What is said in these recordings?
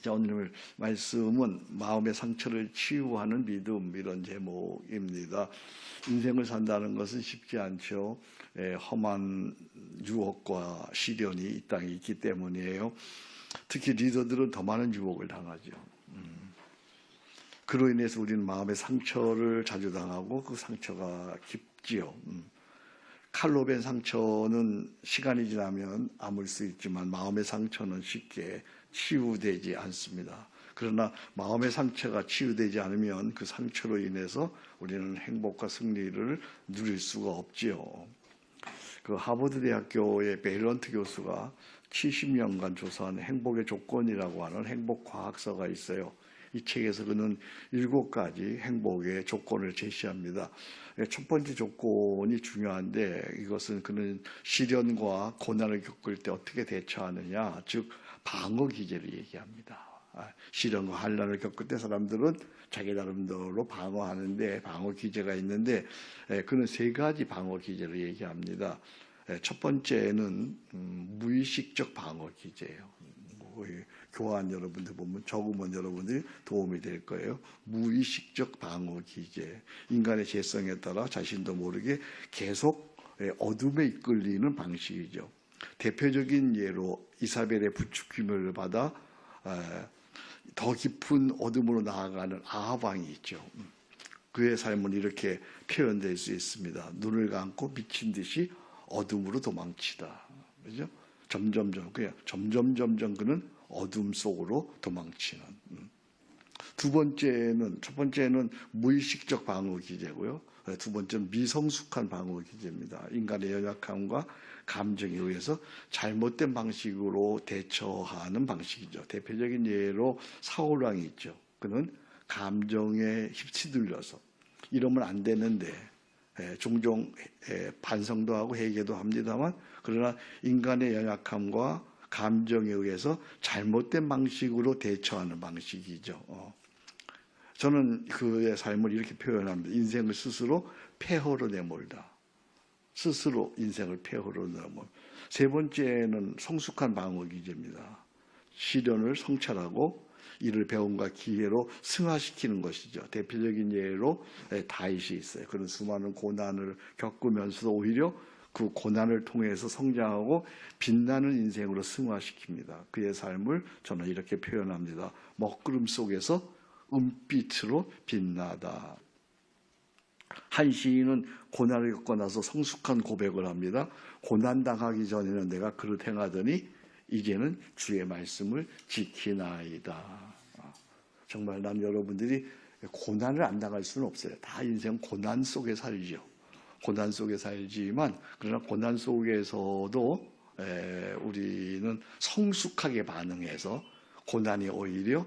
자, 오늘 말씀은 마음의 상처를 치유하는 믿음, 이런 제목입니다. 인생을 산다는 것은 쉽지 않죠. 험한 유혹과 시련이 이 땅에 있기 때문이에요. 특히 리더들은 더 많은 유혹을 당하죠. 그로 인해서 우리는 마음의 상처를 자주 당하고 그 상처가 깊지요. 칼로 벤 상처는 시간이 지나면 아물 수 있지만 마음의 상처는 쉽게 치유되지 않습니다. 그러나 마음의 상처가 치유되지 않으면 그 상처로 인해서 우리는 행복과 승리를 누릴 수가 없지요. 그 하버드 대학교의 베일런트 교수가 70년간 조사한 행복의 조건이라고 하는 행복 과학서가 있어요. 이 책에서 그는 7가지 행복의 조건을 제시합니다. 첫 번째 조건이 중요한데, 이것은 그는 시련과 고난을 겪을 때 어떻게 대처하느냐, 즉 방어 기제를 얘기합니다. 시련과 환난을 겪을 때 사람들은 자기 나름대로 방어하는데 방어 기제가 있는데, 그는 3가지 방어 기제를 얘기합니다. 첫 번째는 무의식적 방어 기제예요. 교환 여러분들 보면 적으면 여러분들이 도움이 될 거예요. 무의식적 방어 기제. 인간의 재성에 따라 자신도 모르게 계속 어둠에 이끌리는 방식이죠. 대표적인 예로 이사벨의 부추김을 받아 더 깊은 어둠으로 나아가는 아합 왕이 있죠. 그의 삶은 이렇게 표현될 수 있습니다. 눈을 감고 미친 듯이 어둠으로 도망치다. 그죠? 점점 그는 어둠 속으로 도망치는. 첫 번째는 무의식적 방어 기제고요. 두 번째는 미성숙한 방어 기제입니다. 인간의 연약함과 감정에 의해서 잘못된 방식으로 대처하는 방식이죠. 대표적인 예로 사울 왕이 있죠. 그는 감정에 휩쓸려서 이러면 안 되는데 종종 반성도 하고 회개도 합니다만, 그러나 인간의 연약함과 감정에 의해서 잘못된 방식으로 대처하는 방식이죠. 저는 그의 삶을 이렇게 표현합니다. 인생을 스스로 폐허로 내몰다. 스스로 인생을 폐허로 내몰다. 세 번째는 성숙한 방어 기제입니다. 시련을 성찰하고 이를 배움과 기회로 승화시키는 것이죠. 대표적인 예로 다윗이 있어요. 그런 수많은 고난을 겪으면서도 오히려 그 고난을 통해서 성장하고 빛나는 인생으로 승화시킵니다. 그의 삶을 저는 이렇게 표현합니다. 먹구름 속에서 은빛으로 빛나다. 한 시인은 고난을 겪고 나서 성숙한 고백을 합니다. 고난당하기 전에는 내가 그릇 행하더니 이제는 주의 말씀을 지키나이다. 정말 난 여러분들이 고난을 안 당할 수는 없어요. 다 인생 고난 속에 살죠. 고난 속에 살지만, 그러나 고난 속에서도 우리는 성숙하게 반응해서 고난이 오히려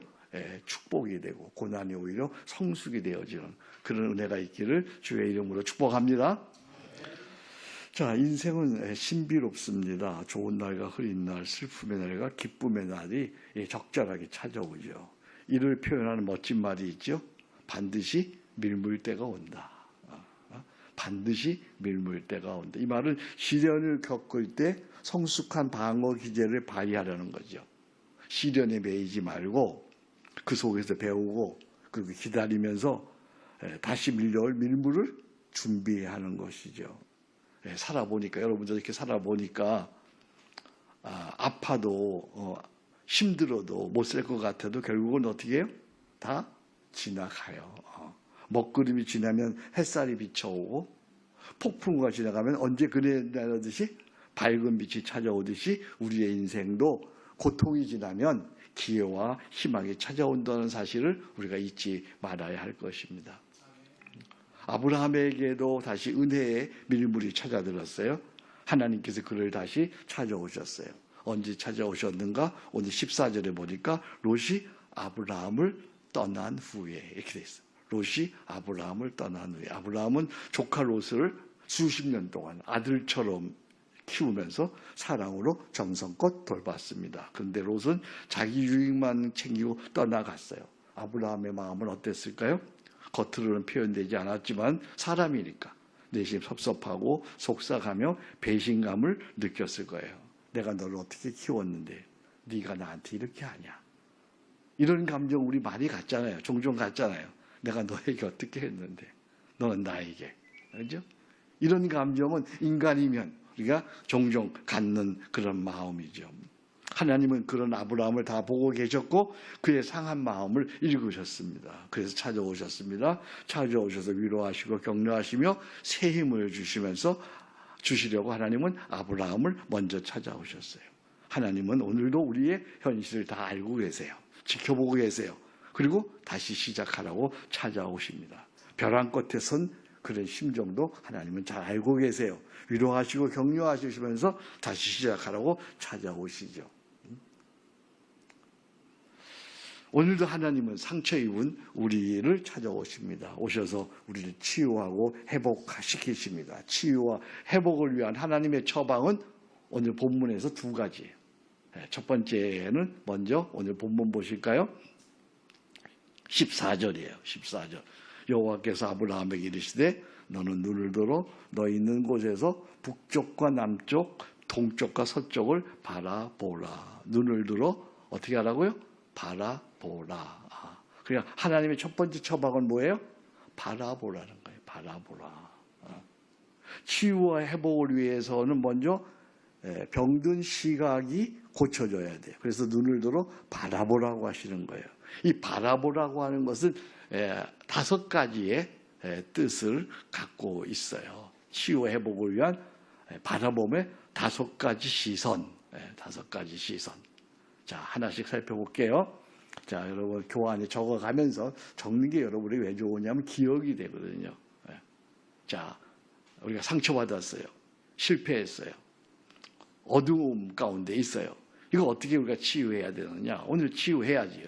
축복이 되고 고난이 오히려 성숙이 되어지는 그런 은혜가 있기를 주의 이름으로 축복합니다. 자, 인생은 신비롭습니다. 좋은 날과 흐린 날, 슬픔의 날과 기쁨의 날이 적절하게 찾아오죠. 이를 표현하는 멋진 말이 있죠. 반드시 밀물 때가 온다. 반드시 밀물 때가 온다. 이 말은 시련을 겪을 때 성숙한 방어 기제를 발휘하려는 거죠. 시련에 매이지 말고 그 속에서 배우고 그리고 기다리면서 다시 밀려올 밀물을 준비하는 것이죠. 살아보니까, 여러분들 이렇게 살아보니까 아파도 힘들어도 못 살 것 같아도 결국은 어떻게 해요? 다 지나가요. 먹구름이 지나면 햇살이 비춰오고, 폭풍과 지나가면 언제 그네 내려듯이 밝은 빛이 찾아오듯이 우리의 인생도 고통이 지나면 기회와 희망이 찾아온다는 사실을 우리가 잊지 말아야 할 것입니다. 아브라함에게도 다시 은혜의 밀물이 찾아들었어요. 하나님께서 그를 다시 찾아오셨어요. 언제 찾아오셨는가? 오늘 14절에 보니까 롯이 아브라함을 떠난 후에 이렇게 돼 있어요. 롯이 아브라함을 떠난 후에. 아브라함은 조카 롯을 수십 년 동안 아들처럼 키우면서 사랑으로 정성껏 돌봤습니다. 그런데 롯은 자기 유익만 챙기고 떠나갔어요. 아브라함의 마음은 어땠을까요? 겉으로는 표현되지 않았지만 사람이니까 내심 섭섭하고 속삭하며 배신감을 느꼈을 거예요. 내가 너를 어떻게 키웠는데 네가 나한테 이렇게 하냐. 이런 감정 우리 많이 갖잖아요. 종종 갖잖아요. 내가 너에게 어떻게 했는데 너는 나에게. 그렇죠? 이런 감정은 인간이면 우리가 종종 갖는 그런 마음이죠. 하나님은 그런 아브라함을 다 보고 계셨고 그의 상한 마음을 읽으셨습니다. 그래서 찾아오셨습니다. 찾아오셔서 위로하시고 격려하시며 새 힘을 주시려고 하나님은 아브라함을 먼저 찾아오셨어요. 하나님은 오늘도 우리의 현실을 다 알고 계세요. 지켜보고 계세요. 그리고 다시 시작하라고 찾아오십니다. 벼랑 끝에 선 그런 심정도 하나님은 잘 알고 계세요. 위로하시고 격려하시면서 다시 시작하라고 찾아오시죠. 오늘도 하나님은 상처 입은 우리를 찾아오십니다. 오셔서 우리를 치유하고 회복시키십니다. 치유와 회복을 위한 하나님의 처방은 오늘 본문에서 두 가지예요. 첫 번째는 먼저 오늘 본문 보실까요? 14절이에요. 14절. 여호와께서 아브라함에게 이르시되 너는 눈을 들어 너 있는 곳에서 북쪽과 남쪽, 동쪽과 서쪽을 바라보라. 눈을 들어 어떻게 하라고요? 바라보라. 그냥 하나님의 첫 번째 처방은 뭐예요? 바라보라는 거예요. 바라보라. 치유와 회복을 위해서는 먼저 병든 시각이 고쳐져야 돼요. 그래서 눈을 들어 바라보라고 하시는 거예요. 이 바라보라고 하는 것은 5가지의 뜻을 갖고 있어요. 치유 회복을 위한 바라봄의 5가지 시선. 5가지 시선. 자, 하나씩 살펴볼게요. 자, 여러분 교환에 적어가면서 적는 게 여러분이 왜 좋으냐면 기억이 되거든요. 자, 우리가 상처받았어요. 실패했어요. 어두움 가운데 있어요. 이거 어떻게 우리가 치유해야 되느냐? 오늘 치유해야지요.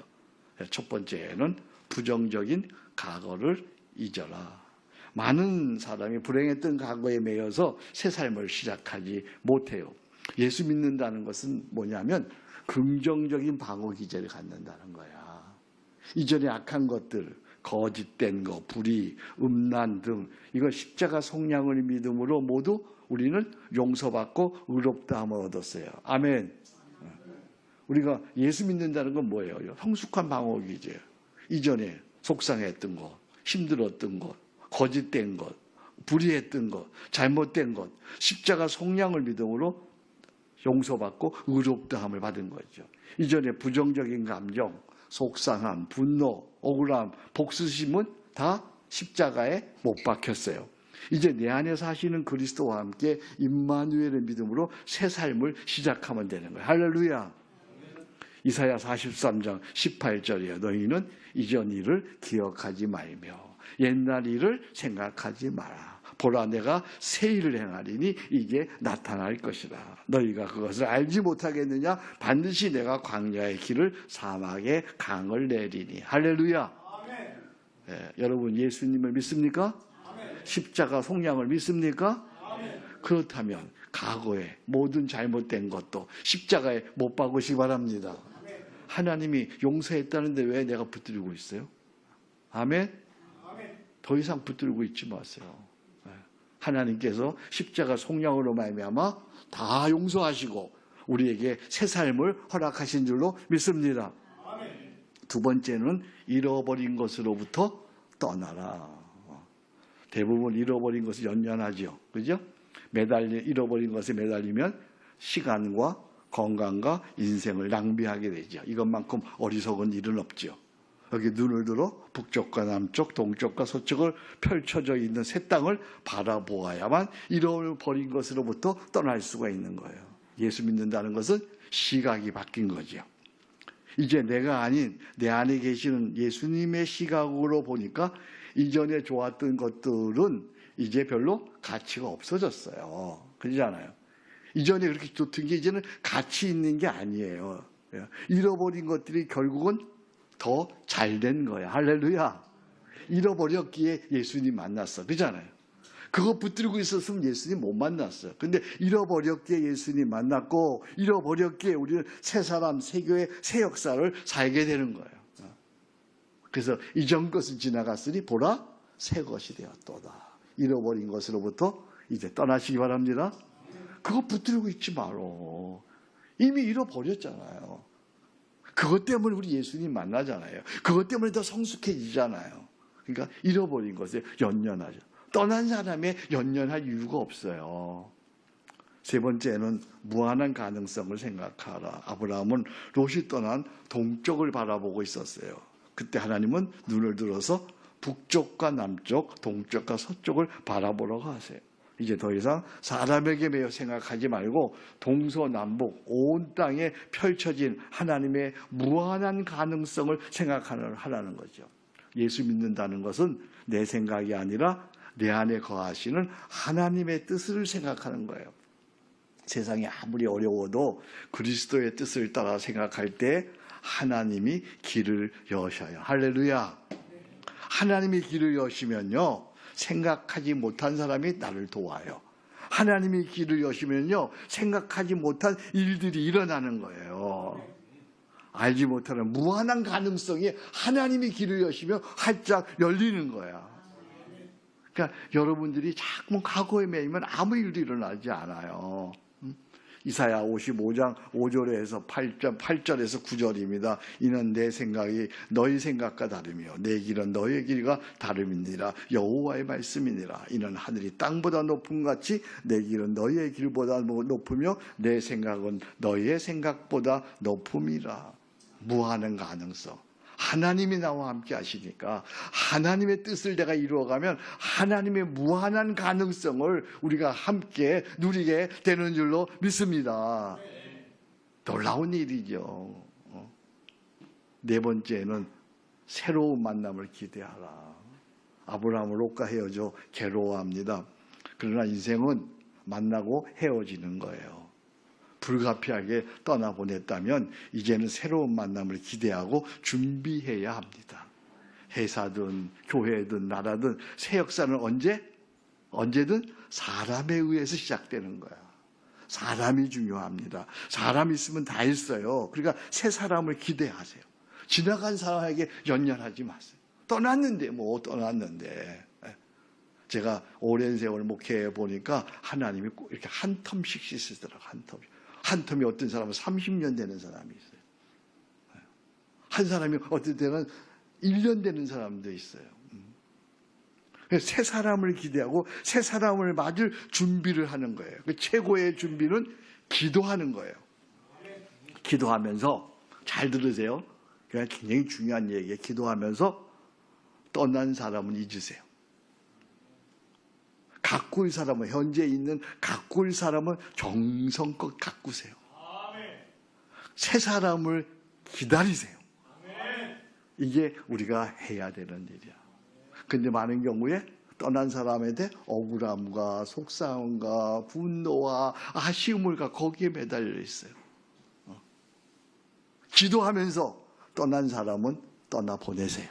첫 번째는 부정적인 과거를 잊어라. 많은 사람이 불행했던 과거에 매여서 새 삶을 시작하지 못해요. 예수 믿는다는 것은 뭐냐면 긍정적인 방어 기제를 갖는다는 거야. 이전에 악한 것들, 거짓된 것, 불의, 음란 등 이거 십자가 속량을 믿음으로 모두 우리는 용서받고 의롭다함을 얻었어요. 아멘. 우리가 예수 믿는다는 건 뭐예요? 성숙한 방어 기제예요. 이전에 속상했던 것, 힘들었던 것, 거짓된 것, 불의했던 것, 잘못된 것, 십자가 속량을 믿음으로 용서받고 의롭다함을 받은 거죠. 이전에 부정적인 감정, 속상함, 분노, 억울함, 복수심은 다 십자가에 못 박혔어요. 이제 내 안에 사시는 그리스도와 함께 임마누엘의 믿음으로 새 삶을 시작하면 되는 거예요. 할렐루야. 이사야 43장 18절이에요. 너희는 이전 일을 기억하지 말며 옛날 일을 생각하지 마라. 보라 내가 새 일을 행하리니 이게 나타날 것이라. 너희가 그것을 알지 못하겠느냐? 반드시 내가 광야의 길을 사막의 강을 내리니. 할렐루야. 아멘. 여러분 예수님을 믿습니까? 아멘. 십자가 속량을 믿습니까? 아멘. 그렇다면 과거의 모든 잘못된 것도 십자가에 못 박으시기 바랍니다. 아멘. 하나님이 용서했다는데 왜 내가 붙들고 있어요? 아멘. 아멘. 더 이상 붙들고 있지 마세요. 하나님께서 십자가 속량으로 말미암아 다 용서하시고 우리에게 새 삶을 허락하신 줄로 믿습니다. 아멘. 두 번째는 잃어버린 것으로부터 떠나라. 대부분 잃어버린 것을 연연하죠. 그죠? 잃어버린 것에 매달리면 시간과 건강과 인생을 낭비하게 되죠. 이것만큼 어리석은 일은 없죠. 여기 눈을 들어 북쪽과 남쪽, 동쪽과 서쪽을 펼쳐져 있는 새 땅을 바라보아야만 잃어버린 것으로부터 떠날 수가 있는 거예요. 예수 믿는다는 것은 시각이 바뀐 거죠. 이제 내가 아닌 내 안에 계시는 예수님의 시각으로 보니까 이전에 좋았던 것들은 이제 별로 가치가 없어졌어요. 그러잖아요. 이전에 그렇게 좋던 게 이제는 가치 있는 게 아니에요. 잃어버린 것들이 결국은 더 잘된 거야. 할렐루야. 잃어버렸기에 예수님 만났어. 그렇잖아요. 그거 붙들고 있었으면 예수님 못 만났어요. 근데 잃어버렸기에 예수님 만났고 잃어버렸기에 우리는 새 사람, 새 교회, 새 역사를 살게 되는 거예요. 그래서 이전 것은 지나갔으니 보라 새 것이 되었도다. 잃어버린 것으로부터 이제 떠나시기 바랍니다. 그거 붙들고 있지 말어. 이미 잃어버렸잖아요. 그것 때문에 우리 예수님 만나잖아요. 그것 때문에 더 성숙해지잖아요. 그러니까 잃어버린 것에 연연하죠. 떠난 사람에 연연할 이유가 없어요. 세 번째는 무한한 가능성을 생각하라. 아브라함은 롯이 떠난 동쪽을 바라보고 있었어요. 그때 하나님은 눈을 들어서 북쪽과 남쪽, 동쪽과 서쪽을 바라보라고 하세요. 이제 더 이상 사람에게 매여 생각하지 말고 동서남북 온 땅에 펼쳐진 하나님의 무한한 가능성을 생각하라는 거죠. 예수 믿는다는 것은 내 생각이 아니라 내 안에 거하시는 하나님의 뜻을 생각하는 거예요. 세상이 아무리 어려워도 그리스도의 뜻을 따라 생각할 때 하나님이 길을 여셔요. 할렐루야. 하나님이 길을 여시면요, 생각하지 못한 사람이 나를 도와요. 하나님이 길을 여시면요, 생각하지 못한 일들이 일어나는 거예요. 알지 못하는 무한한 가능성이 하나님이 길을 여시면 활짝 열리는 거야. 그러니까 여러분들이 자꾸 과거에 매이면 아무 일도 일어나지 않아요. 이사야 55장 5절에서 8절에서 9절입니다. 이는 내 생각이 너희 생각과 다르며 내 길은 너희의 길과 다름이니라. 여호와의 말씀이니라. 이는 하늘이 땅보다 높음 같이 내 길은 너희의 길보다 높으며 내 생각은 너희의 생각보다 높음이라. 무한한 가능성. 하나님이 나와 함께 하시니까 하나님의 뜻을 내가 이루어가면 하나님의 무한한 가능성을 우리가 함께 누리게 되는 줄로 믿습니다. 놀라운 일이죠. 네 번째는 새로운 만남을 기대하라. 아브라함은 롯과 헤어져 괴로워합니다. 그러나 인생은 만나고 헤어지는 거예요. 불가피하게 떠나보냈다면 이제는 새로운 만남을 기대하고 준비해야 합니다. 회사든 교회든 나라든 새 역사는 언제든 사람에 의해서 시작되는 거야. 사람이 중요합니다. 사람이 있으면 다 있어요. 그러니까 새 사람을 기대하세요. 지나간 사람에게 연연하지 마세요. 떠났는데 제가 오랜 세월 목회해 보니까 하나님이 꼭 이렇게 한 텀씩 씻으더라고요. 한 텀이 어떤 사람은 30년 되는 사람이 있어요. 한 사람이 어떤 때는 1년 되는 사람도 있어요. 새 사람을 기대하고 새 사람을 맞을 준비를 하는 거예요. 최고의 준비는 기도하는 거예요. 기도하면서, 잘 들으세요. 그냥 굉장히 중요한 얘기예요. 기도하면서 떠난 사람은 잊으세요. 가꿀 사람은, 현재 있는 가꿀 사람은 정성껏 가꾸세요. 새 사람을 기다리세요. 이게 우리가 해야 되는 일이야. 근데 많은 경우에 떠난 사람에 대해 억울함과 속상함과 분노와 아쉬움을 거기에 매달려 있어요. 기도하면서 떠난 사람은 떠나보내세요.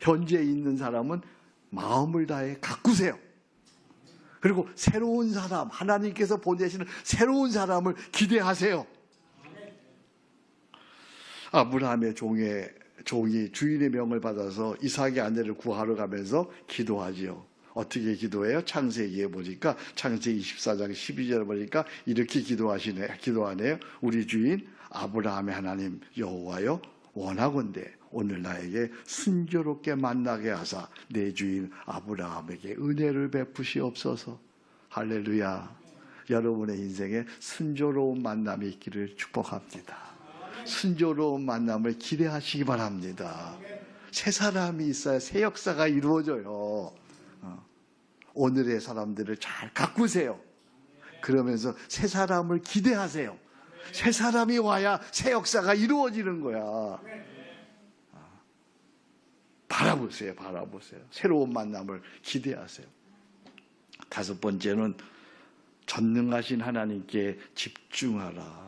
현재 있는 사람은 마음을 다해 가꾸세요. 그리고 새로운 사람, 하나님께서 보내시는 새로운 사람을 기대하세요. 아브라함의 종이 주인의 명을 받아서 이삭의 아내를 구하러 가면서 기도하지요. 어떻게 기도해요? 창세기에 보니까 창세기 24장 12절에 보니까 이렇게 기도하네요. 우리 주인 아브라함의 하나님 여호와여, 원하건대 오늘 나에게 순조롭게 만나게 하사 내 주인 아브라함에게 은혜를 베푸시옵소서. 할렐루야. 여러분의 인생에 순조로운 만남이 있기를 축복합니다. 순조로운 만남을 기대하시기 바랍니다. 새 사람이 있어야 새 역사가 이루어져요. 오늘의 사람들을 잘 가꾸세요. 그러면서 새 사람을 기대하세요. 새 사람이 와야 새 역사가 이루어지는 거야. 바라보세요. 새로운 만남을 기대하세요. 다섯 번째는 전능하신 하나님께 집중하라.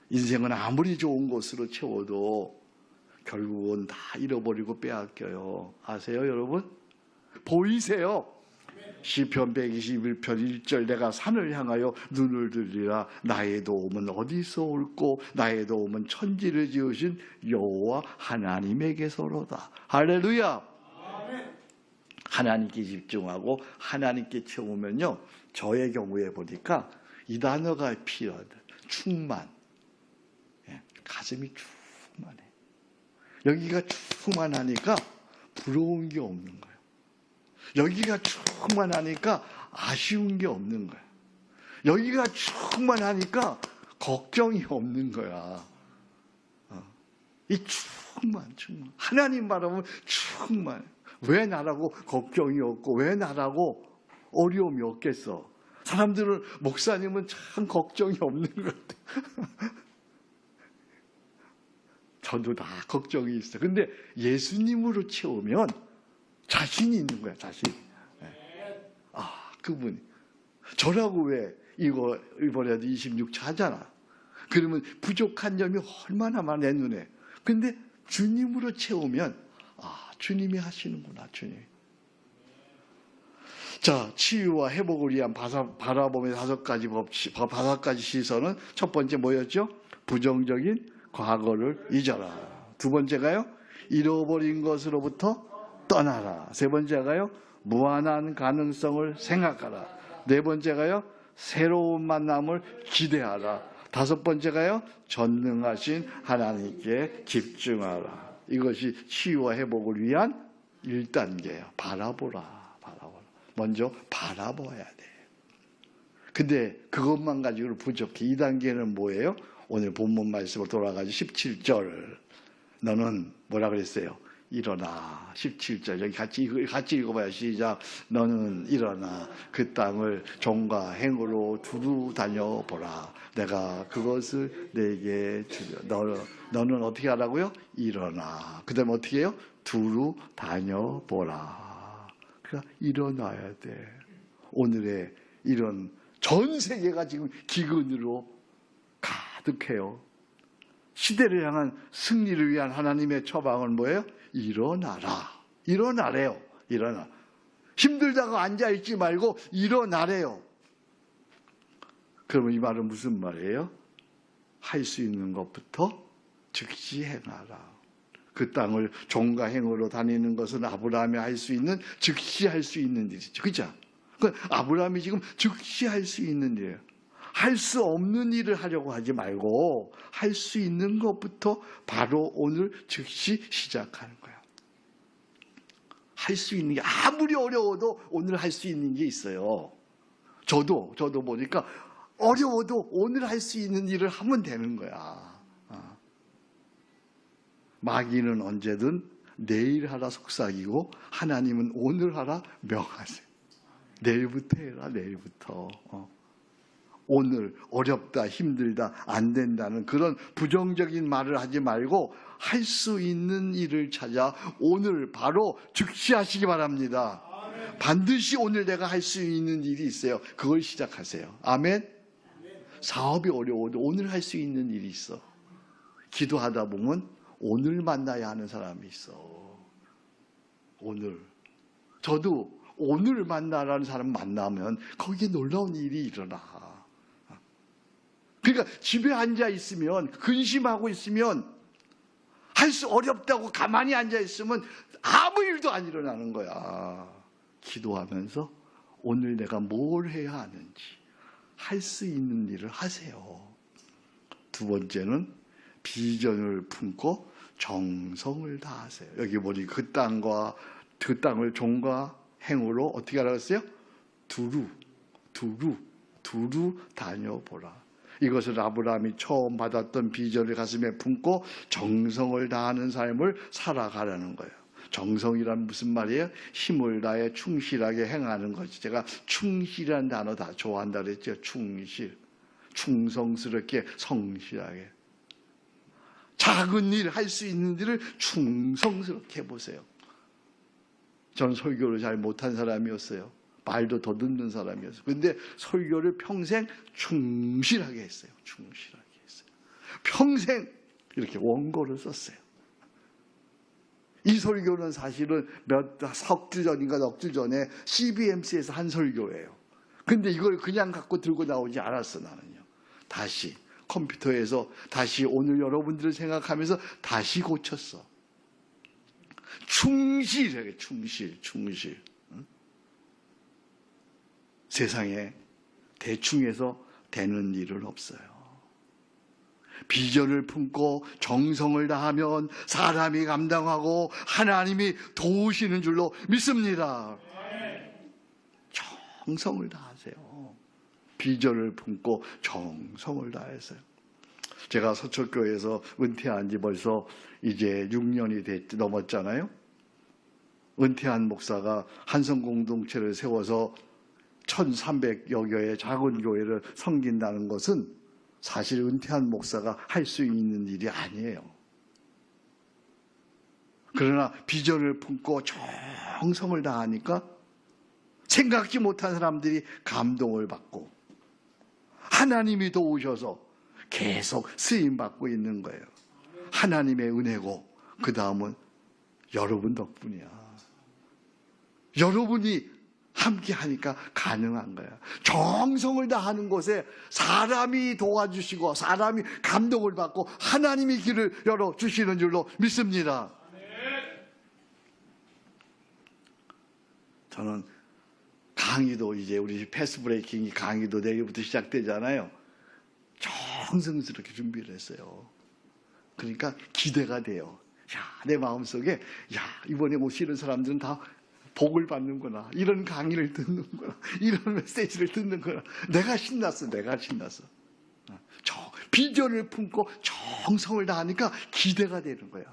인생은 아무리 좋은 것으로 채워도 결국은 다 잃어버리고 빼앗겨요. 아세요, 여러분? 보이세요? 시편 121편 1절 내가 산을 향하여 눈을 들리라. 나의 도움은 어디서 올꼬 나의 도움은 천지를 지으신 여호와 하나님에게서로다. 할렐루야. 하나님께 집중하고 하나님께 채우면요, 저의 경우에 보니까 이 단어가 필요하다. 충만. 가슴이 충만해. 여기가 충만하니까 부러운 게 없는 거예요. 여기가 충만하니까 아쉬운 게 없는 거예요. 여기가 충만하니까 걱정이 없는 거야. 이 충만. 하나님 바라보면 충만. 왜 나라고 걱정이 없고 왜 나라고 어려움이 없겠어? 사람들은 목사님은 참 걱정이 없는 것 같아요. 저도 다 걱정이 있어요. 근데 예수님으로 채우면 자신이 있는 거야, 자신. 그분이. 저라고 왜 이번에도 26차 하잖아. 그러면 부족한 점이 얼마나 많아, 내 눈에. 근데 주님으로 채우면, 주님이 하시는구나, 주님. 자, 치유와 회복을 위한 바라봄의 5가지 시선은 첫 번째 뭐였죠? 부정적인 과거를 잊어라. 두 번째가요, 잃어버린 것으로부터 떠나라. 세 번째가요, 무한한 가능성을 생각하라. 네 번째가요, 새로운 만남을 기대하라. 다섯 번째가요, 전능하신 하나님께 집중하라. 이것이 치유와 회복을 위한 1단계예요. 바라보라. 먼저 바라봐야 돼. 근데 그것만 가지고는 부족해. 2단계는 뭐예요? 오늘 본문 말씀으로 돌아가서 17절. 너는 뭐라 그랬어요? 일어나. 17절. 여기 같이 읽어봐요. 시작. 너는 일어나. 그 땅을 종과 행으로 두루 다녀보라. 내가 그것을 내게 주려. 너는 어떻게 하라고요? 일어나. 그 다음에 어떻게 해요? 두루 다녀보라. 그러니까 일어나야 돼. 오늘의 이런 전 세계가 지금 기근으로 가득해요. 시대를 향한 승리를 위한 하나님의 처방은 뭐예요? 일어나라. 일어나래요. 일어나. 힘들다고 앉아있지 말고 일어나래요. 그러면 이 말은 무슨 말이에요? 할 수 있는 것부터 즉시 행하라. 그 땅을 종과 행으로 다니는 것은 아브라함이 할 수 있는, 즉시 할 수 있는 일이죠. 그죠? 아브라함이 지금 즉시 할 수 있는 일이에요. 할 수 없는 일을 하려고 하지 말고 할 수 있는 것부터 바로 오늘 즉시 시작하는 거예요. 할 수 있는 게 아무리 어려워도 오늘 할 수 있는 게 있어요. 저도 보니까 어려워도 오늘 할 수 있는 일을 하면 되는 거야. 마귀는 언제든 내일 하라 속삭이고 하나님은 오늘 하라 명하세요. 내일부터 해라, 내일부터. 오늘 어렵다, 힘들다, 안 된다는 그런 부정적인 말을 하지 말고 할 수 있는 일을 찾아 오늘 바로 즉시 하시기 바랍니다. 아멘. 반드시 오늘 내가 할 수 있는 일이 있어요. 그걸 시작하세요. 아멘. 사업이 어려워도 오늘 할 수 있는 일이 있어. 기도하다 보면 오늘 만나야 하는 사람이 있어. 오늘. 저도 오늘 만나라는 사람 만나면 거기에 놀라운 일이 일어나. 그러니까 집에 앉아 있으면, 근심하고 있으면, 할 수 어렵다고 가만히 앉아 있으면 아무 일도 안 일어나는 거야. 기도하면서 오늘 내가 뭘 해야 하는지 할 수 있는 일을 하세요. 두 번째는 비전을 품고 정성을 다하세요. 여기 보니 그 땅을 종과 행으로 어떻게 하라고 했어요? 두루 다녀보라. 이것을 아브라함이 처음 받았던 비전을 가슴에 품고 정성을 다하는 삶을 살아가라는 거예요. 정성이란 무슨 말이에요? 힘을 다해 충실하게 행하는 거지. 제가 충실이라는 단어 다 좋아한다 그랬죠. 충실. 충성스럽게 성실하게. 작은 일, 할 수 있는 일을 충성스럽게 해보세요. 저는 설교를 잘 못한 사람이었어요. 말도 더듬는 사람이었어요. 그런데 설교를 평생 충실하게 했어요. 충실하게 했어요. 평생 이렇게 원고를 썼어요. 이 설교는 사실은 석 주 전인가 넉 주 전에 CBMC에서 한 설교예요. 근데 이걸 그냥 갖고 들고 나오지 않았어, 나는요. 다시 컴퓨터에서 다시 오늘 여러분들을 생각하면서 다시 고쳤어. 충실하게, 충실. 응? 세상에 대충 해서 되는 일은 없어요. 비전을 품고 정성을 다하면 사람이 감당하고 하나님이 도우시는 줄로 믿습니다. 정성을 다하세요. 비전을 품고 정성을 다해서요. 제가 서초교회에서 은퇴한 지 벌써 이제 6년이 넘었잖아요. 은퇴한 목사가 한성공동체를 세워서 1300여 개의 작은 교회를 섬긴다는 것은 사실 은퇴한 목사가 할 수 있는 일이 아니에요. 그러나 비전을 품고 정성을 다하니까 생각지 못한 사람들이 감동을 받고 하나님이 도우셔서 계속 쓰임받고 있는 거예요. 하나님의 은혜고 그 다음은 여러분 덕분이야. 여러분이 함께 하니까 가능한 거야. 정성을 다하는 곳에 사람이 도와주시고 사람이 감동을 받고 하나님이 길을 열어주시는 줄로 믿습니다. 저는 강의도 이제 우리 패스브레이킹이 강의도 내일부터 시작되잖아요. 정성스럽게 준비를 했어요. 그러니까 기대가 돼요. 야, 내 마음속에 이번에 오시는 사람들은 다 복을 받는구나. 이런 강의를 듣는구나. 이런 메시지를 듣는구나. 내가 신났어. 비전을 품고 정성을 다하니까 기대가 되는 거야.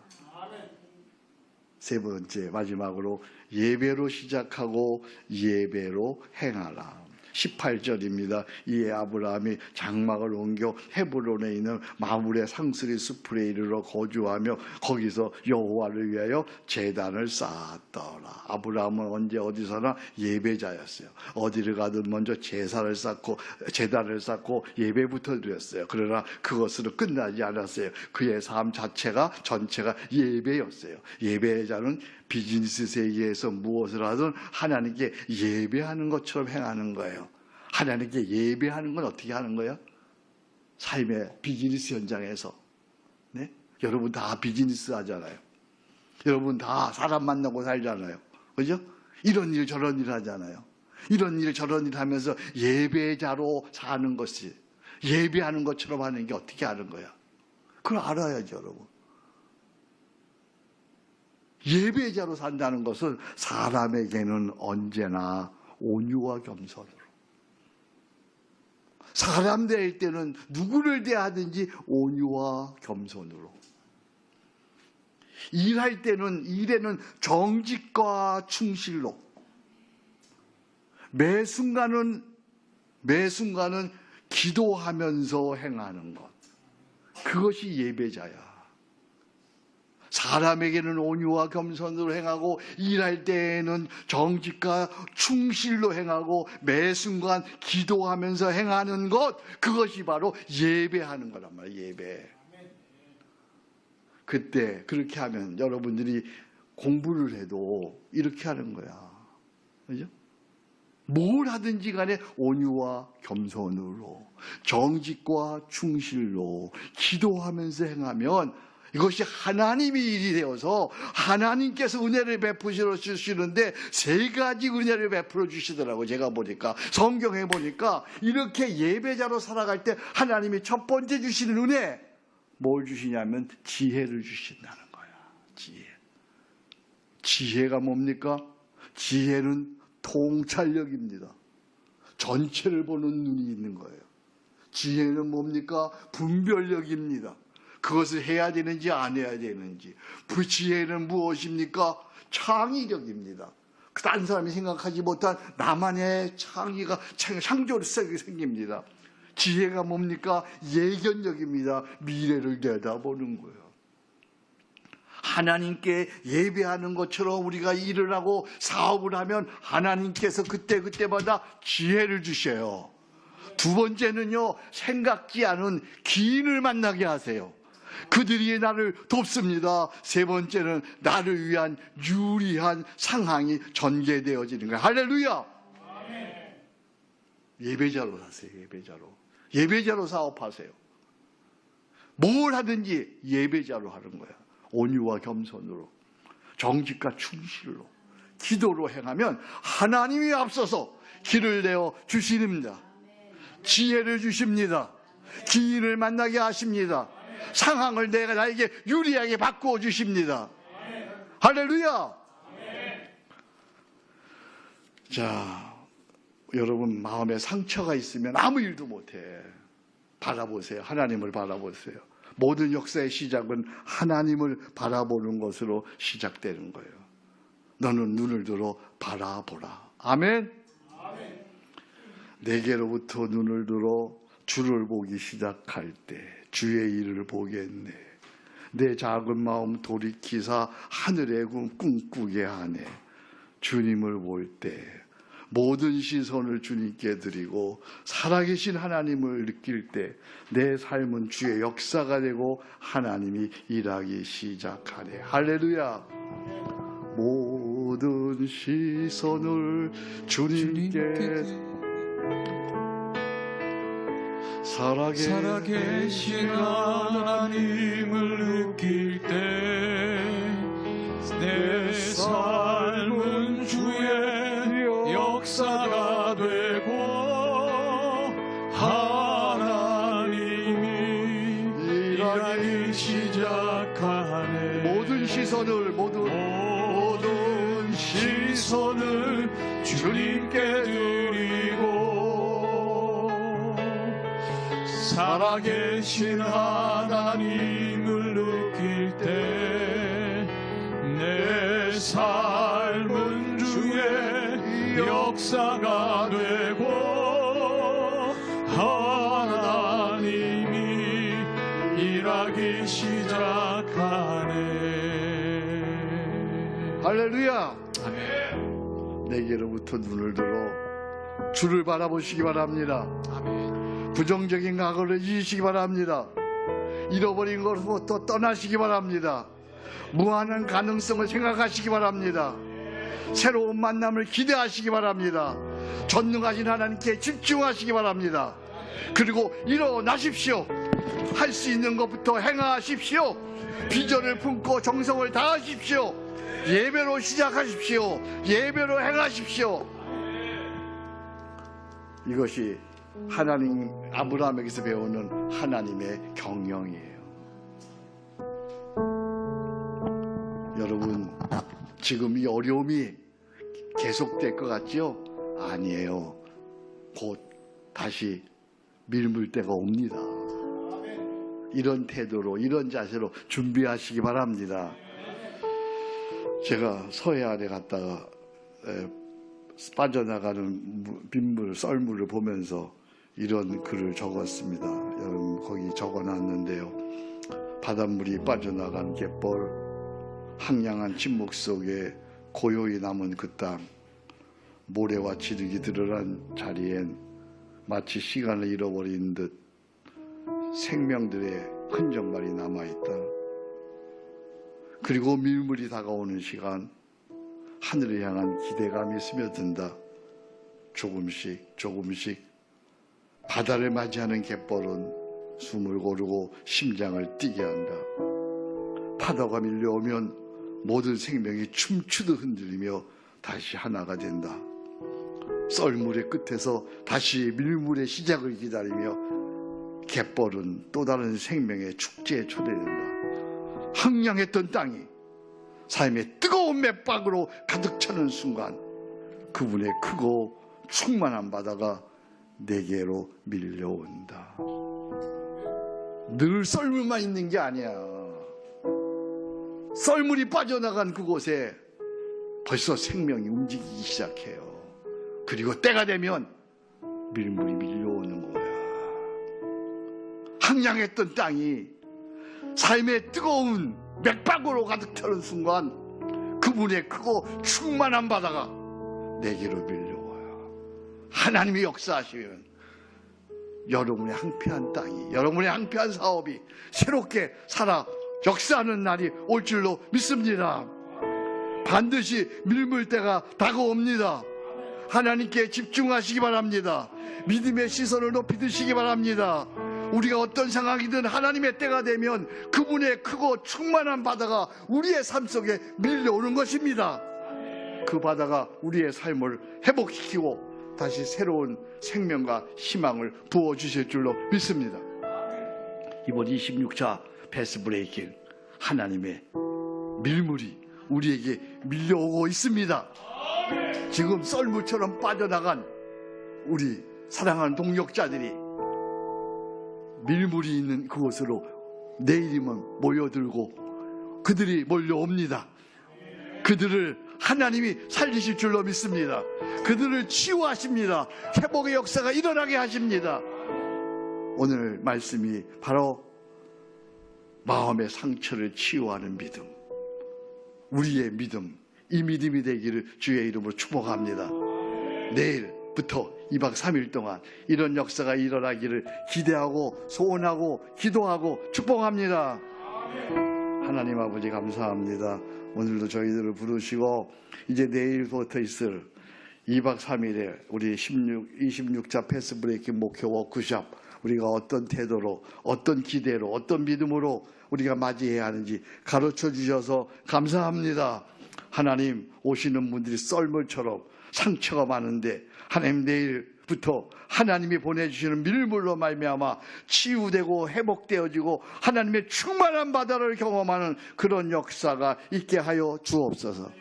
세 번째, 마지막으로 예배로 시작하고 예배로 행하라. 18절입니다. 이에 아브라함이 장막을 옮겨 헤브론에 있는 마므레 상수리 숲에 이르러 거주하며 거기서 여호와를 위하여 제단을 쌓았더라. 아브라함은 언제 어디서나 예배자였어요. 어디를 가든 먼저 제단을 쌓고 예배부터 드렸어요. 그러나 그것으로 끝나지 않았어요. 그의 삶 자체가 전체가 예배였어요. 예배자는 비즈니스 세계에서 무엇을 하든 하나님께 예배하는 것처럼 행하는 거예요. 하나님께 예배하는 건 어떻게 하는 거예요? 삶의 비즈니스 현장에서. 네? 여러분 다 비즈니스 하잖아요. 여러분 다 사람 만나고 살잖아요. 그죠? 이런 일 저런 일 하잖아요. 이런 일 저런 일 하면서 예배자로 사는 것이 예배하는 것처럼 하는 게 어떻게 하는 거야? 그걸 알아야죠, 여러분. 예배자로 산다는 것은 사람에게는 언제나 온유와 겸손으로, 사람 대할 때는 누구를 대하든지 온유와 겸손으로, 일할 때는 일에는 정직과 충실로, 매 순간은 기도하면서 행하는 것, 그것이 예배자야. 사람에게는 온유와 겸손으로 행하고 일할 때에는 정직과 충실로 행하고 매 순간 기도하면서 행하는 것, 그것이 바로 예배하는 거란 말이에요. 예배. 그때 그렇게 하면 여러분들이 공부를 해도 이렇게 하는 거야. 그죠? 뭘 하든지 간에 온유와 겸손으로 정직과 충실로 기도하면서 행하면 이것이 하나님의 일이 되어서 하나님께서 은혜를 베푸시러 주시는데 세 가지 은혜를 베풀어 주시더라고요. 제가 보니까 성경에 보니까 이렇게 예배자로 살아갈 때 하나님이 첫 번째 주시는 은혜 뭘 주시냐면 지혜를 주신다는 거야. 지혜가 뭡니까? 지혜는 통찰력입니다. 전체를 보는 눈이 있는 거예요. 지혜는 뭡니까? 분별력입니다. 그것을 해야 되는지 안 해야 되는지. 지혜는 무엇입니까? 창의력입니다. 다른 사람이 생각하지 못한 나만의 창의가 창조력이 생깁니다. 지혜가 뭡니까? 예견력입니다. 미래를 내다보는 거예요. 하나님께 예배하는 것처럼 우리가 일을 하고 사업을 하면 하나님께서 그때마다 지혜를 주셔요. 두 번째는요, 생각지 않은 기인을 만나게 하세요. 그들이 나를 돕습니다. 세 번째는 나를 위한 유리한 상황이 전개되어지는 거예요. 할렐루야! 예배자로 사세요. 예배자로 사업하세요. 뭘 하든지 예배자로 하는 거야. 온유와 겸손으로, 정직과 충실로, 기도로 행하면 하나님이 앞서서 길을 내어 주십니다. 지혜를 주십니다. 기인을 만나게 하십니다. 상황을 나에게 유리하게 바꾸어 주십니다. 할렐루야. 자, 여러분 마음에 상처가 있으면 아무 일도 못해. 바라보세요. 하나님을 바라보세요. 모든 역사의 시작은 하나님을 바라보는 것으로 시작되는 거예요. 너는 눈을 들어 바라보라. 아멘. 내게로부터 눈을 들어 주를 보기 시작할 때 주의 일을 보겠네. 내 작은 마음 돌이키사 하늘의 꿈꾸게 하네. 주님을 볼 때 모든 시선을 주님께 드리고 살아계신 하나님을 느낄 때 내 삶은 주의 역사가 되고 하나님이 일하기 시작하네. 할렐루야. 모든 시선을 주님께 살아계신 하나님을 느낄 때 내 삶은 주의 역사가 되고 하나님이 일하기 시작하네. 모든 시선을 주님께 드리고 살아계신 하나님을 느낄 때 내 삶은 주의 역사가 되고 하나님이 일하기 시작하네. 할렐루야. 아멘. 내게로부터 눈을 들어 주를 바라보시기 바랍니다. 아멘. 부정적인 과거를 잊으시기 바랍니다. 잃어버린 것부터 떠나시기 바랍니다. 무한한 가능성을 생각하시기 바랍니다. 새로운 만남을 기대하시기 바랍니다. 전능하신 하나님께 집중하시기 바랍니다. 그리고 일어나십시오. 할 수 있는 것부터 행하십시오. 비전을 품고 정성을 다하십시오. 예배로 시작하십시오. 예배로 행하십시오. 이것이 하나님 아브라함에게서 배우는 하나님의 경영이에요. 여러분, 지금 이 어려움이 계속될 것 같죠? 아니에요. 곧 다시 밀물 때가 옵니다. 이런 태도로, 이런 자세로 준비하시기 바랍니다. 제가 서해안에 갔다가 빠져나가는 빗물, 썰물을 보면서 이런 글을 적었습니다. 여러분, 거기 적어놨는데요. 바닷물이 빠져나간 갯벌, 황량한 침묵 속에 고요히 남은 그 땅, 모래와 지르기 드러난 자리엔 마치 시간을 잃어버린 듯 생명들의 흔적만이 남아있다. 그리고 밀물이 다가오는 시간, 하늘을 향한 기대감이 스며든다. 조금씩 바다를 맞이하는 갯벌은 숨을 고르고 심장을 뛰게 한다. 파도가 밀려오면 모든 생명이 춤추듯 흔들리며 다시 하나가 된다. 썰물의 끝에서 다시 밀물의 시작을 기다리며 갯벌은 또 다른 생명의 축제에 초대된다. 황량했던 땅이 삶의 뜨거운 맥박으로 가득 차는 순간 그분의 크고 충만한 바다가 내게로 밀려온다. 늘 썰물만 있는 게 아니야. 썰물이 빠져나간 그곳에 벌써 생명이 움직이기 시작해요. 그리고 때가 되면 밀물이 밀려오는 거야. 황량했던 땅이 삶의 뜨거운 맥박으로 가득 차는 순간 그분의 크고 충만한 바다가 내게로 밀려와요. 하나님이 역사하시면 여러분의 황폐한 땅이, 여러분의 황폐한 사업이 새롭게 살아 역사하는 날이 올 줄로 믿습니다. 반드시 밀물 때가 다가옵니다. 하나님께 집중하시기 바랍니다. 믿음의 시선을 높이 드시기 바랍니다. 우리가 어떤 상황이든 하나님의 때가 되면 그분의 크고 충만한 바다가 우리의 삶 속에 밀려오는 것입니다. 그 바다가 우리의 삶을 회복시키고 다시 새로운 생명과 희망을 부어주실 줄로 믿습니다. 이번 26차 패스 브레이킹 하나님의 밀물이 우리에게 밀려오고 있습니다. 지금 썰물처럼 빠져나간 우리 사랑하는 동역자들이 밀물이 있는 그곳으로 내일이면 모여들고 그들이 몰려옵니다. 그들을 하나님이 살리실 줄로 믿습니다. 그들을 치유하십니다. 회복의 역사가 일어나게 하십니다. 오늘 말씀이 바로 마음의 상처를 치유하는 믿음, 우리의 믿음, 이 믿음이 되기를 주의 이름으로 축복합니다. 내일부터 2박 3일 동안 이런 역사가 일어나기를 기대하고 소원하고 기도하고 축복합니다. 하나님 아버지 감사합니다. 오늘도 저희들을 부르시고 이제 내일부터 있을 2박 3일에 우리 26차 패스 브레이킹 목표 워크숍, 우리가 어떤 태도로, 어떤 기대로, 어떤 믿음으로 우리가 맞이해야 하는지 가르쳐 주셔서 감사합니다. 하나님, 오시는 분들이 썰물처럼 상처가 많은데 하나님 내일부터 하나님이 보내주시는 밀물로 말미암아 치유되고 회복되어지고 하나님의 충만한 바다를 경험하는 그런 역사가 있게 하여 주옵소서.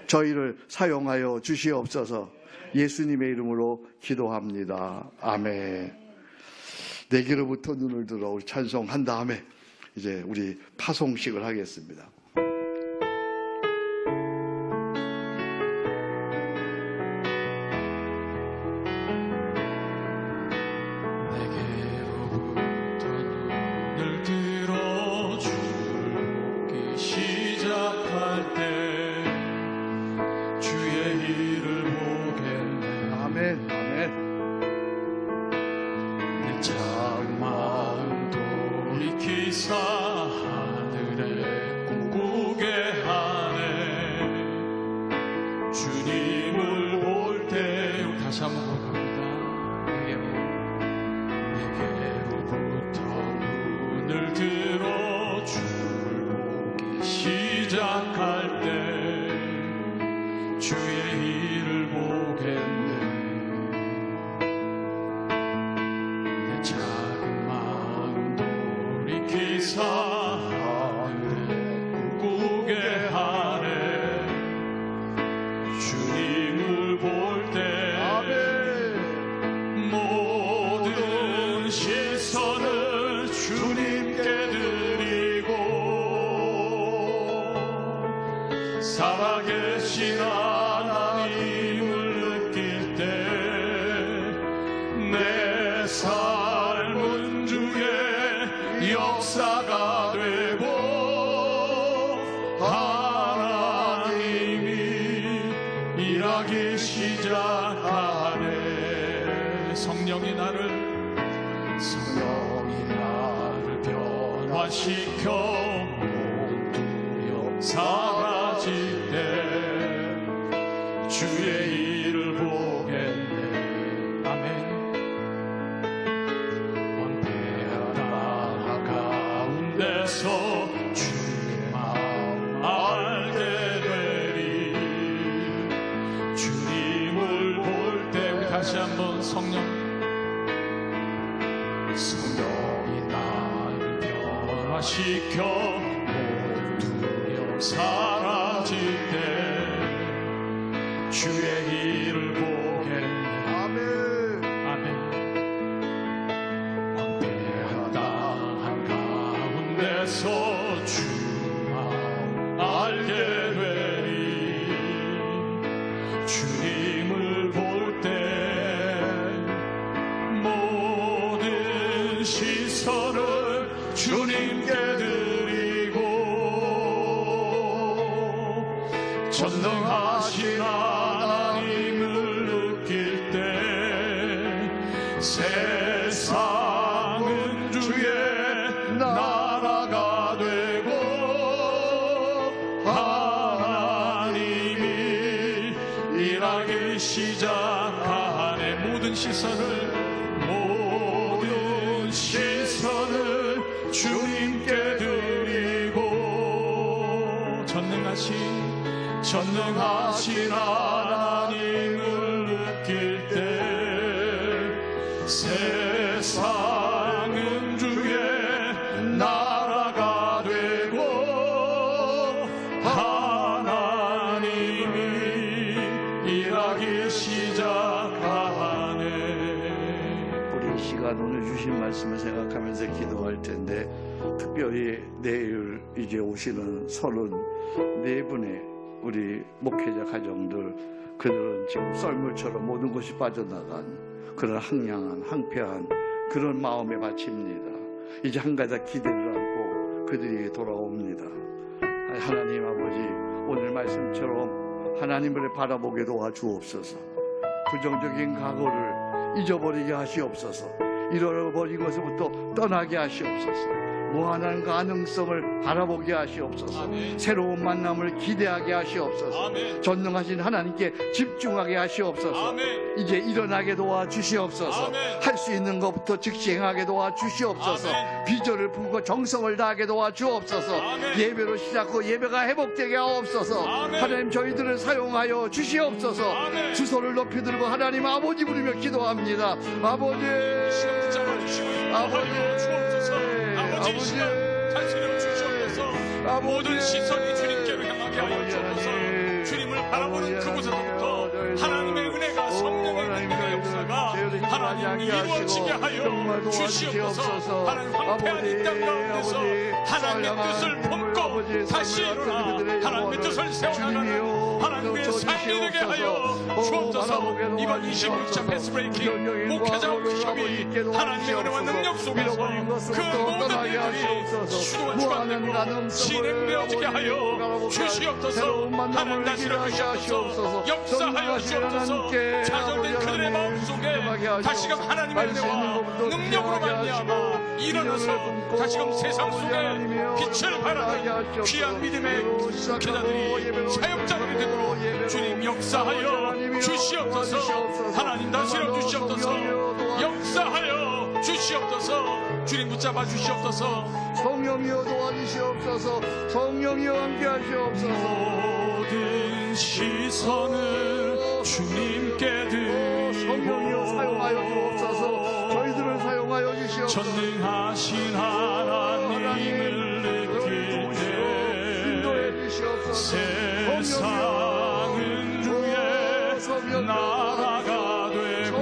저희를 사용하여 주시옵소서. 예수님의 이름으로 기도합니다. 아멘. 내게로부터 눈을 들어 우리 찬송한 다음에 이제 우리 파송식을 하겠습니다. 살아계신 하나님을 느낄 때 내 삶은 주의 역사가 되고 하나님이 일하기 시작하네. 성령이 나를 변화시켜 사라질 때 주의 일을 보겠네. 아멘. 원패하다 가운데서 주의 마음 알게 되리. 주님을 볼 때 우리 다시 한번 성령이 나를 변화시켜 사라질 때 주의 일을 보겠네. 아멘. 아멘. 황폐한 땅 한가운데서 주 마음 알게 되리. 주님을 볼 때 모든 시선을 주님께 전능하신 하나님을 느낄 때 세상은 주의 나라가 되고 하나님이 일하기 시작하네. 모든 시선을 주님께 드리고 전능하신 하나님을 느낄 때 세상은 주의 주신 말씀을 생각하면서 기도할 텐데, 특별히 내일 이제 오시는 34분의 우리 목회자 가정들, 그들은 지금 썰물처럼 모든 것이 빠져나간 그런 황량한 황폐한 그런 마음에 바칩니다. 이제 한 가지 기대를 안고 그들이 돌아옵니다. 하나님 아버지, 오늘 말씀처럼 하나님을 바라보게 도와주옵소서. 부정적인 과거를 잊어버리게 하시옵소서. 잃어버린 것부터 떠나게 하시옵소서. 무한한 가능성을 바라보게 하시옵소서. 아멘. 새로운 만남을 기대하게 하시옵소서. 아멘. 전능하신 하나님께 집중하게 하시옵소서. 아멘. 이제 일어나게 도와주시옵소서. 아멘. 할 수 있는 것부터 즉시 행하게 도와주시옵소서. 아멘. 비전을 품고 정성을 다하게 도와주옵소서. 아멘. 예배로 시작하고 예배가 회복되게 하옵소서. 아멘. 하나님, 저희들을 사용하여 주시옵소서. 아멘. 두 손을 높이 들고 하나님 아버지 부르며 기도합니다. 아버지, 아버지 주옵소서. 아버지 이 시간 다스려 주시옵소서. 모든 시선이 주님께로 향하게 하여 주옵소서. 주님을 바라보는 그곳에서부터 하나님의 은혜가, 성령의 능력의 역사가 하나님이 이루어지게 하여 주시옵소서. 하나님 황폐한 이 땅 가운데서 하나님의 뜻을 품고 다시 일어나 하나님의 뜻을 세워나가는 하나님의 삶이 되게 하여 주옵소서. 이번 26차 패스브레이킹 목회자 워크숍이 하나님의 은혜와 능력 속에서 그 모든 일들이 수고가 주관되고 진행되어지게 하여 주시옵소서. 하나님 다스려 주시옵소서. 역사하여 주옵소서. 좌절된 그들의 마음속에 다시금 하나님의 은혜와 능력으로 말미암아 일어나서 다시금 세상 속에 빛을 발하는 귀한 믿음의 목회자들이, 사역자들이 되도록 주님 역사하여 주시옵소서. 하나님 다스려 주시옵소서. 역사하여 주시옵소서. 주님 붙잡아 주시옵소서. 성령이여 도와주시옵소서. 성령이여 함께하시옵소서. 모든 시선을 주님께 성령이여 사용하여 드리고 주옵소서. 저희들을 사용하여 주시옵소서. 전능하신 하나님을 느낄 때 세상은 주의 나라가 되고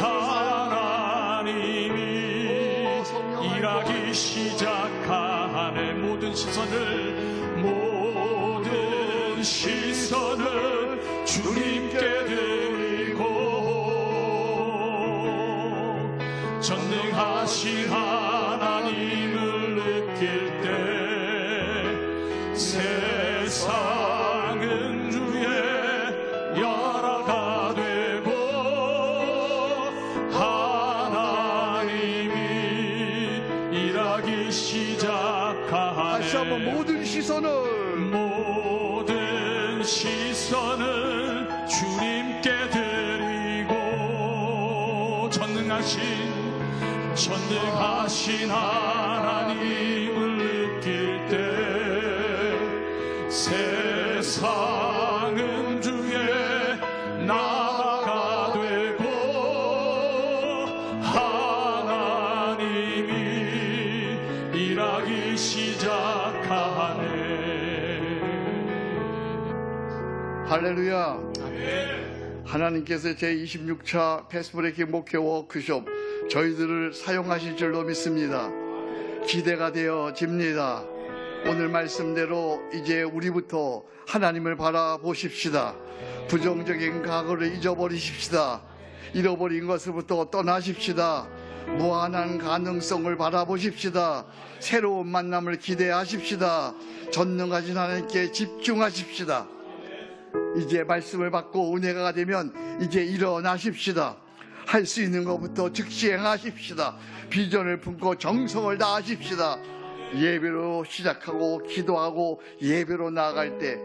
하나님이 일하기 시작하네. 모든 시선을 주님께 드리고 전능하신 하나님을 느낄 때 세상은 주의 나라가 되고 하나님이 일하기 시작하네. 다시 한번 모든 시선을 주님께 드리고 전능하신 하나님을 느낄 때 세상은 주의 나라가 되고 하나님이 일하기 시작하네. 할렐루야. 하나님께서 제26차 패스브레이킹 목회 워크숍 저희들을 사용하실 줄로 믿습니다. 기대가 되어집니다. 오늘 말씀대로 이제 우리부터 하나님을 바라보십시다. 부정적인 과거를 잊어버리십시다. 잃어버린 것으로부터 떠나십시다. 무한한 가능성을 바라보십시다. 새로운 만남을 기대하십시다. 전능하신 하나님께 집중하십시다. 이제 말씀을 받고 은혜가 되면 이제 일어나십시다. 할 수 있는 것부터 즉시 행하십시다. 비전을 품고 정성을 다하십시다. 예배로 시작하고 기도하고 예배로 나아갈 때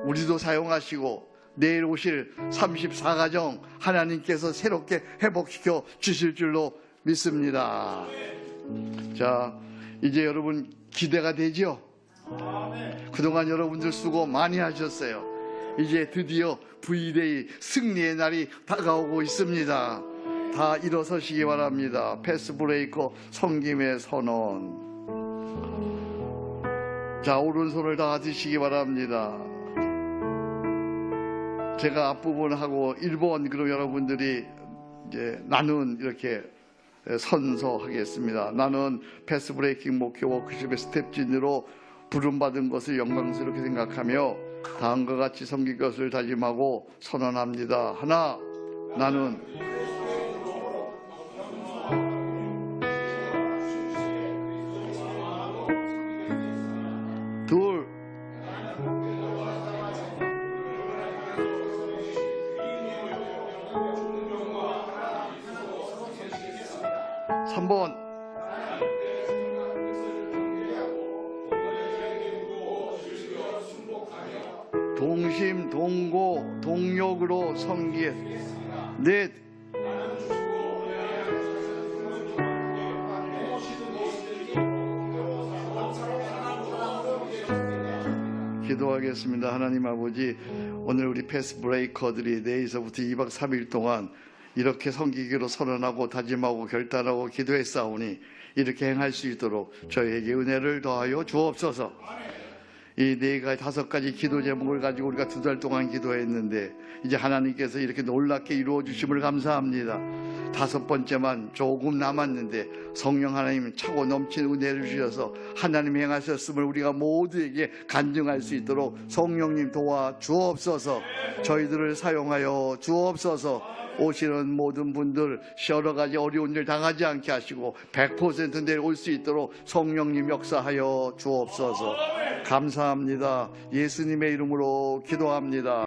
우리도 사용하시고 내일 오실 34가정 하나님께서 새롭게 회복시켜 주실 줄로 믿습니다. 자, 이제 여러분 기대가 되죠? 그동안 여러분들 수고 많이 하셨어요. 이제 드디어 V-Day 승리의 날이 다가오고 있습니다. 다 일어서시기 바랍니다. 패스브레이커 섬김의 선언. 자, 오른손을 다 드시기 바랍니다. 제가 앞부분 하고 1번 그럼 여러분들이 이제 나는 이렇게 선서하겠습니다. 나는 패스 브레이킹 목회 워크숍의 스텝진으로 부름받은 것을 영광스럽게 생각하며 다음과 같이 섬길 것을 다짐하고 선언합니다. 하나, 나는 둘, 삼 번 동심, 동고, 동력으로 섬기. 넷, 기도하겠습니다. 하나님 아버지, 오늘 우리 패스 브레이커들이 내일서부터 2박 3일 동안 이렇게 섬기기로 선언하고 다짐하고 결단하고 기도했사오니 이렇게 행할 수 있도록 저희에게 은혜를 더하여 주옵소서. 이 4가지 5가지 기도 제목을 가지고 우리가 2달 동안 기도했는데 이제 하나님께서 이렇게 놀랍게 이루어 주심을 감사합니다. 5번째만 조금 남았는데 성령 하나님 차고 넘친 은혜를 주셔서 하나님 행하셨음을 우리가 모두에게 간증할 수 있도록 성령님 도와 주옵소서. 저희들을 사용하여 주옵소서. 오시는 모든 분들 여러 가지 어려운 일 당하지 않게 하시고 100% 내려올 수 있도록 성령님 역사하여 주옵소서. 감사합니다. 예수님의 이름으로 기도합니다.